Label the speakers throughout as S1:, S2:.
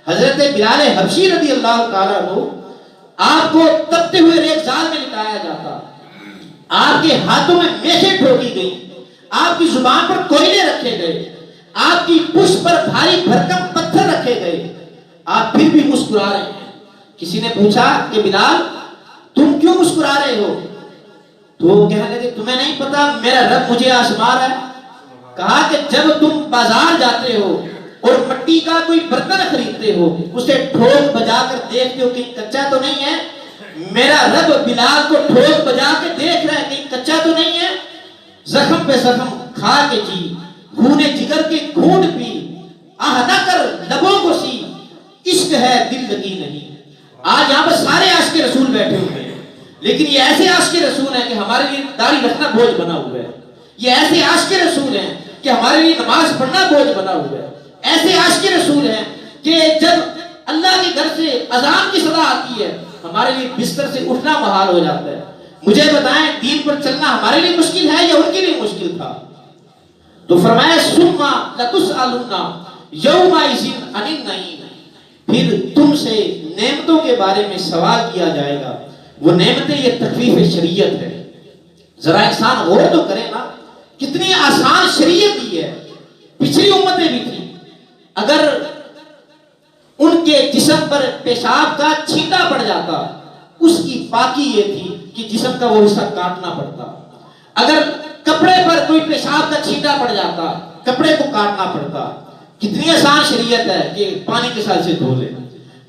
S1: حضرت بلال حبشی رضی اللہ تعالیٰ عنہ، آپ کو تپتے ہوئے ریگزار میں لٹایا جاتا، آپ کے ہاتھوں میں میخیں ٹھوکی گئی، آپ کی زبان پر کوئلے رکھے گئے، آپ کی پشت پر بھاری بھرکم پتھر رکھے گئے، آپ پھر بھی مسکرا رہے ہیں۔ کسی نے پوچھا کہ بلال تم کیوں مسکرا رہے ہو؟ تو وہ کہنے لگے تمہیں نہیں پتا میرا رب مجھے آزما رہا ہے۔ کہا کہ جب تم بازار جاتے ہو اور مٹی کا کوئی برتن خریدتے ہو، اسے ٹھوک بجا کر دیکھتے ہو کہ کچا تو نہیں ہے، میرا رب بلال کو ٹھوک بجا کے دیکھ رہا ہے کہ کچا تو نہیں ہے۔ زخم پہ زخم کھا کے جی، خون جگر کے گھونٹ پی، آہ نہ کر لبوں کو سی، عشق ہے دل لگی نہیں۔ آج یہاں پر سارے عاشق رسول بیٹھے ہوئے ہیں، لیکن یہ ایسے عاشق رسول ہیں کہ ہمارے لیے داڑھی رکھنا بوجھ بنا ہوا ہے۔ یہ ایسے عاشق رسول ہیں کہ ہمارے لیے نماز پڑھنا بوجھ بنا ہوا ہے۔ ایسے عاشق رسول ہیں کہ جب اللہ کے گھر سے اذان کی صدا آتی ہے ہمارے لیے بستر سے اٹھنا محال ہو جاتا ہے۔ مجھے بتائیں دین پر چلنا ہمارے لیے مشکل ہے یا ان کے لیے مشکل تھا؟ تو فرمایا ثم لتسألن یومئذ عن النعیم، پھر تم سے نعمتوں کے بارے میں سوال کیا جائے گا۔ وہ نعمتیں یہ تخفیف شریعت ہے۔ ذرا انسان غور تو کرے نا، کتنی آسان شریعت دی ہے۔ پچھلی امتیں بھی تھیں، اگر ان کے جسم پر پیشاب کا چھینٹا پڑ جاتا، اس کی پاکی یہ تھی کہ جسم کا وہ حصہ کاٹنا پڑتا۔ اگر کپڑے پر کوئی پیشاب کا چھینٹا پڑ جاتا، کپڑے کو کاٹنا پڑتا۔ کتنی آسان شریعت ہے کہ پانی کے ساتھ سے دھو لے۔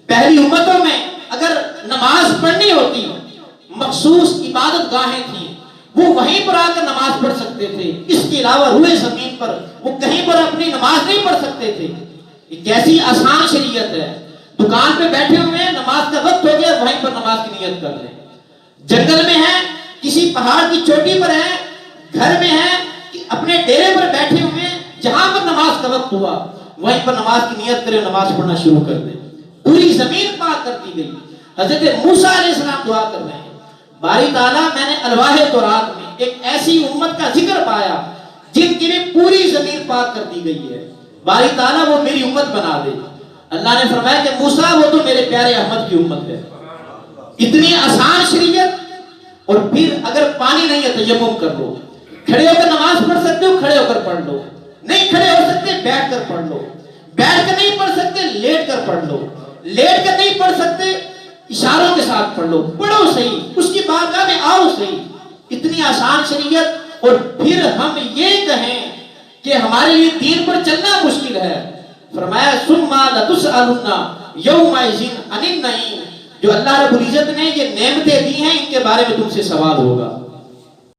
S1: پہلی امتوں میں اگر نماز پڑھنی ہوتی، مخصوص عبادت گاہیں تھیں، وہ وہیں پر آ کر نماز پڑھ سکتے تھے، اس کے علاوہ روئے زمین پر وہ کہیں پر اپنی نماز نہیں پڑھ سکتے تھے۔ یہ کیسی آسان شریعت ہے۔ دکان پہ بیٹھے ہوئے ہیں، نماز کا وقت ہو گیا، وہیں پر نماز کی نیت کر لیں۔ جنگل میں ہیں، کسی پہاڑ کی چوٹی پر ہیں، گھر میں ہیں، اپنے ڈیرے پر بیٹھے ہوئے ہیں، جہاں پر نماز کا وقت ہوا وہیں پر نماز کی نیت کریں، نماز پڑھنا شروع کر دیں۔ پوری زمین پاک کر دی گئی۔ حضرت موسیٰ علیہ السلام دعا کر رہے ہیں، باری تعالیٰ میں نے الواح تورات میں ایک ایسی امت کا ذکر پایا جن کے لیے پوری زمین پاک کر دی گئی ہے، باری تعالیٰ وہ میری امت بنا دے۔ اللہ نے فرمایا کہ موسیٰ وہ تو میرے پیارے احمد کی امت ہے۔ اتنی آسان شریعت، اور پھر اگر پانی نہیں ہے تیمم کر لو، کھڑے ہو کر نماز پڑھ سکتے ہو کھڑے ہو کر پڑھ لو، نہیں کھڑے ہو سکتے بیٹھ کر پڑھ لو، بیٹھ کر نہیں پڑھ سکتے لیٹ کر پڑھ لو، لیٹ کر نہیں پڑھ سکتے اشاروں کے ساتھ پڑھ لو، پڑھو صحیح، اس کی بارگاہ میں آؤ صحیح۔ اتنی آسان شریعت، اور پھر ہم یہ کہیں کہ ہمارے لیے دین پر چلنا مشکل ہے۔ فرمایا ثم لتسألن یومئذ عن النعیم، جو اللہ رب العزت نے یہ نعمتیں دی ہیں ان کے بارے میں تم سے سوال ہوگا۔